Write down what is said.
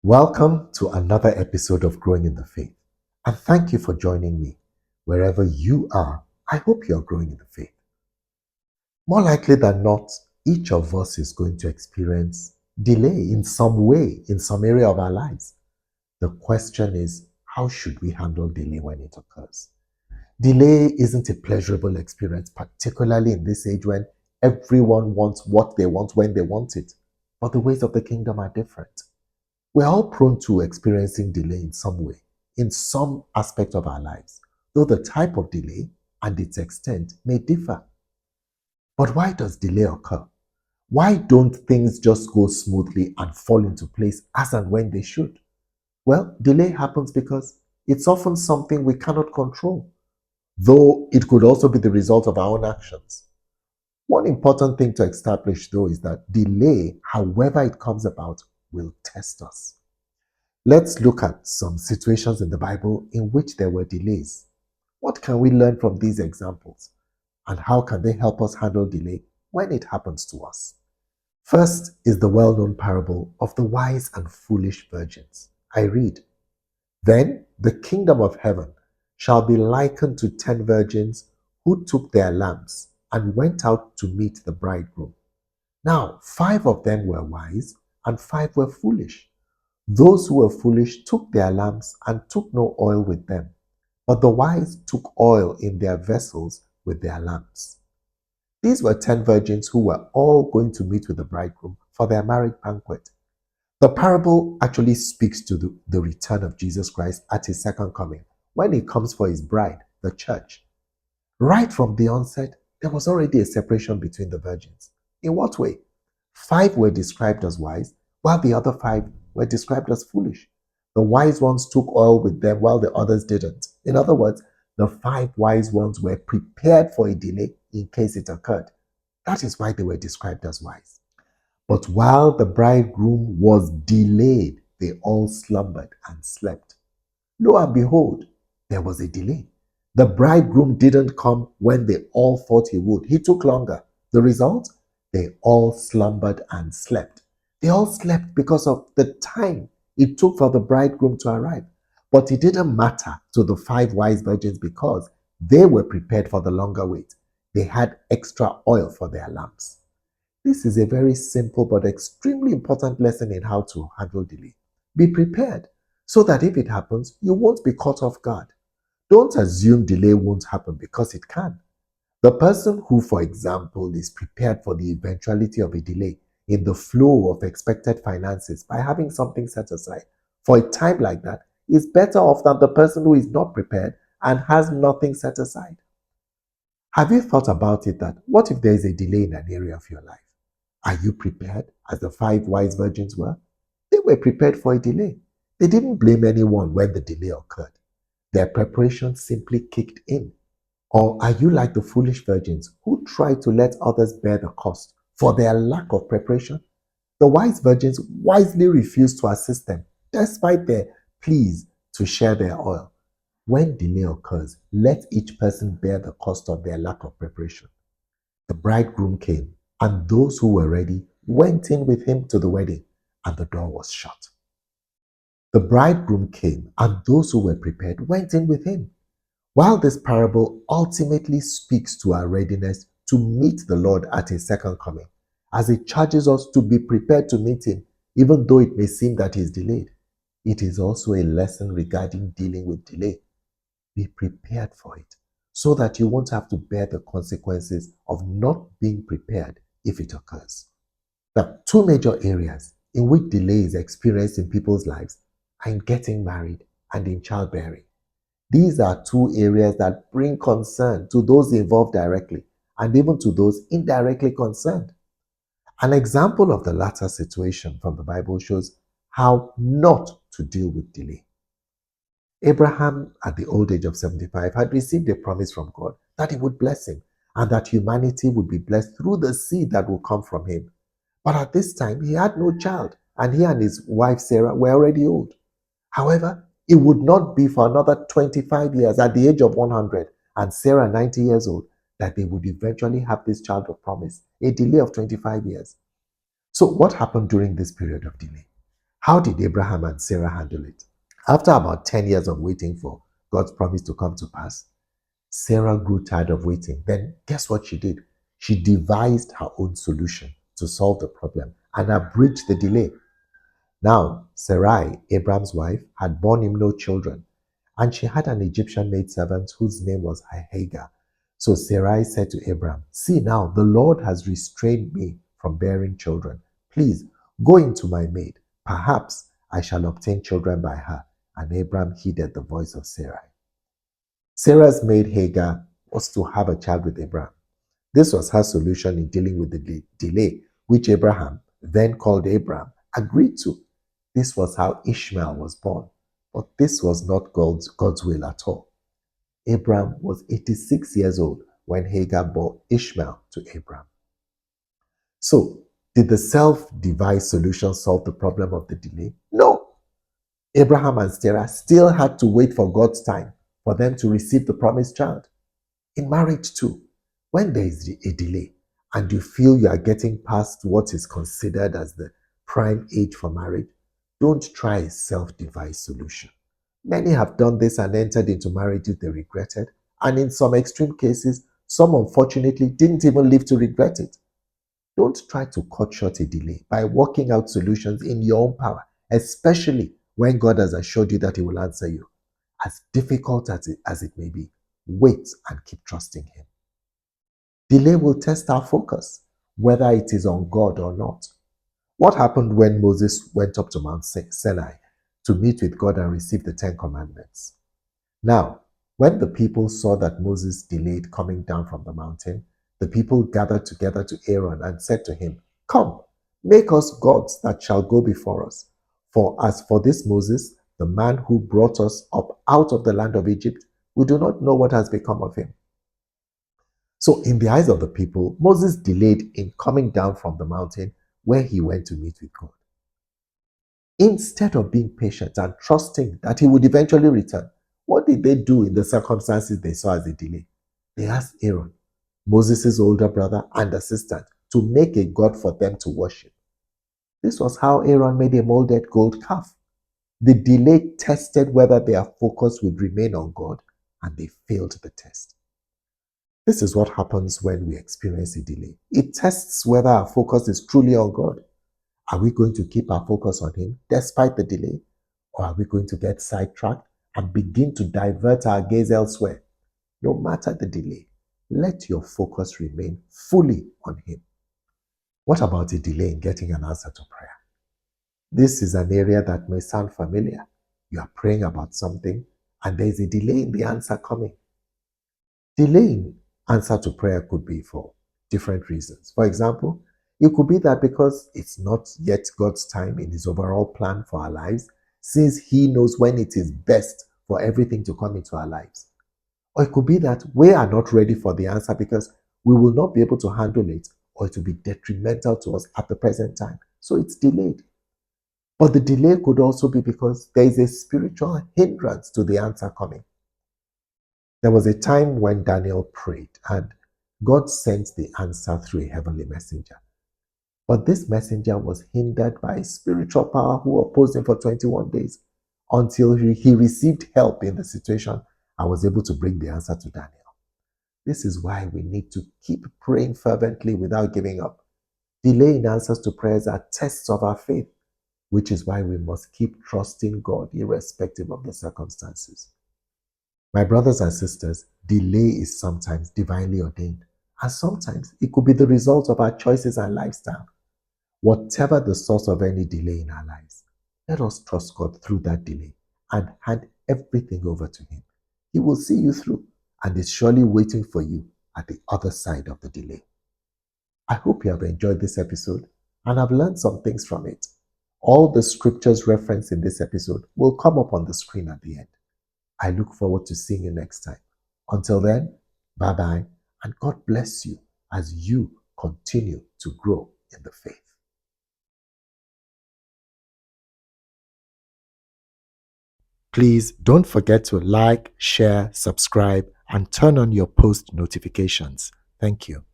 Welcome to another episode of Growing in the Faith. And thank you for joining me. Wherever you are, I hope you are growing in the faith. More likely than not, each of us is going to experience delay in some way, in some area of our lives. The question is, how should we handle delay when it occurs? Delay isn't a pleasurable experience, particularly in this age when everyone wants what they want when they want it. But the ways of the kingdom are different. We're all prone to experiencing delay in some way, in some aspect of our lives, though the type of delay and its extent may differ. But why does delay occur? Why don't things just go smoothly and fall into place as and when they should? Well, delay happens because it's often something we cannot control, though it could also be the result of our own actions. One important thing to establish, though, is that delay, however it comes about, will test us. Let's look at some situations in the Bible in which there were delays. What can we learn from these examples? And how can they help us handle delay when it happens to us? First is the well-known parable of the wise and foolish virgins. I read, "Then the kingdom of heaven shall be likened to 10 virgins who took their lamps and went out to meet the bridegroom. Now 5 of them were wise and 5 were foolish. Those who were foolish took their lamps and took no oil with them, but the wise took oil in their vessels with their lamps." These were 10 virgins who were all going to meet with the bridegroom for their marriage banquet. The parable actually speaks to the return of Jesus Christ at his second coming, when he comes for his bride, the church. Right from the onset, there was already a separation between the virgins. In what way? 5 were described as wise, while the other 5 were described as foolish. The wise ones took oil with them while the others didn't. In other words, the 5 wise ones were prepared for a delay in case it occurred. That is why they were described as wise. But while the bridegroom was delayed, they all slumbered and slept. Lo and behold, there was a delay. The bridegroom didn't come when they all thought he would. He took longer. The result? They all slumbered and slept. They all slept because of the time it took for the bridegroom to arrive. But it didn't matter to the 5 wise virgins because they were prepared for the longer wait. They had extra oil for their lamps. This is a very simple but extremely important lesson in how to handle delay. Be prepared so that if it happens, you won't be caught off guard. Don't assume delay won't happen because it can. The person who, for example, is prepared for the eventuality of a delay in the flow of expected finances by having something set aside for a time like that is better off than the person who is not prepared and has nothing set aside. Have you thought about it that what if there is a delay in an area of your life? Are you prepared as the 5 wise virgins were? They were prepared for a delay. They didn't blame anyone when the delay occurred. Their preparation simply kicked in. Or are you like the foolish virgins who try to let others bear the cost for their lack of preparation? The wise virgins wisely refused to assist them despite their pleas to share their oil. When delay occurs, let each person bear the cost of their lack of preparation. The bridegroom came, and those who were ready went in with him to the wedding, and the door was shut. The bridegroom came, and those who were prepared went in with him. While this parable ultimately speaks to our readiness to meet the Lord at his second coming, as it charges us to be prepared to meet him, even though it may seem that he is delayed, it is also a lesson regarding dealing with delay. Be prepared for it so that you won't have to bear the consequences of not being prepared if it occurs. Now, 2 major areas in which delay is experienced in people's lives are in getting married and in childbearing. These are 2 areas that bring concern to those involved directly and even to those indirectly concerned. An example of the latter situation from the Bible shows how not to deal with delay. Abraham, at the old age of 75, had received a promise from God that he would bless him and that humanity would be blessed through the seed that would come from him. But at this time, he had no child, and he and his wife Sarah were already old. However, it would not be for another 25 years at the age of 100 and Sarah 90 years old that they would eventually have this child of promise, a delay of 25 years. So what happened during this period of delay? How did Abraham and Sarah handle it? After about 10 years of waiting for God's promise to come to pass, Sarah grew tired of waiting. Then, guess what she did? She devised her own solution to solve the problem and abridged the delay. Now, Sarai, Abraham's wife, had borne him no children, and she had an Egyptian maidservant whose name was Hagar. So Sarai said to Abraham, "See now, the Lord has restrained me from bearing children. Please go into my maid. Perhaps I shall obtain children by her." And Abraham heeded the voice of Sarai. Sarah's maid Hagar was to have a child with Abraham. This was her solution in dealing with the delay, which Abraham, then called Abraham, agreed to. This was how Ishmael was born. But this was not God's will at all. Abraham was 86 years old when Hagar bore Ishmael to Abraham. So, did the self-devised solution solve the problem of the delay? No. Abraham and Sarah still had to wait for God's time for them to receive the promised child. In marriage too, when there is a delay and you feel you are getting past what is considered as the prime age for marriage, don't try a self-devised solution. Many have done this and entered into marriages they regretted, and in some extreme cases, some unfortunately didn't even live to regret it. Don't try to cut short a delay by working out solutions in your own power, especially when God has assured you that He will answer you. As difficult as it may be, wait and keep trusting Him. Delay will test our focus, whether it is on God or not. What happened when Moses went up to Mount Sinai to meet with God and receive the Ten Commandments? Now, when the people saw that Moses delayed coming down from the mountain, the people gathered together to Aaron and said to him, "Come, make us gods that shall go before us. For as for this Moses, the man who brought us up out of the land of Egypt, we do not know what has become of him." So, in the eyes of the people, Moses delayed in coming down from the mountain where he went to meet with God. Instead of being patient and trusting that he would eventually return, what did they do in the circumstances they saw as a delay? They asked Aaron, Moses' older brother and assistant, to make a god for them to worship. This was how Aaron made a molded gold calf. The delay tested whether their focus would remain on God, and they failed the test. This is what happens when we experience a delay. It tests whether our focus is truly on God. Are we going to keep our focus on Him despite the delay? Or are we going to get sidetracked and begin to divert our gaze elsewhere? No matter the delay, let your focus remain fully on Him. What about a delay in getting an answer to prayer? This is an area that may sound familiar. You are praying about something and there is a delay in the answer coming. Delaying answer to prayer could be for different reasons. For example, it could be that because it's not yet God's time in His overall plan for our lives, since He knows when it is best for everything to come into our lives. Or it could be that we are not ready for the answer because we will not be able to handle it, or it will be detrimental to us at the present time. So it's delayed. But the delay could also be because there is a spiritual hindrance to the answer coming. There was a time when Daniel prayed and God sent the answer through a heavenly messenger. But this messenger was hindered by a spiritual power who opposed him for 21 days until he received help in the situation and was able to bring the answer to Daniel. This is why we need to keep praying fervently without giving up. Delay in answers to prayers are tests of our faith, which is why we must keep trusting God irrespective of the circumstances. My brothers and sisters, delay is sometimes divinely ordained, and sometimes it could be the result of our choices and lifestyle. Whatever the source of any delay in our lives, let us trust God through that delay and hand everything over to Him. He will see you through and is surely waiting for you at the other side of the delay. I hope you have enjoyed this episode and have learned some things from it. All the scriptures referenced in this episode will come up on the screen at the end. I look forward to seeing you next time. Until then, bye-bye, and God bless you as you continue to grow in the faith. Please don't forget to like, share, subscribe, and turn on your post notifications. Thank you.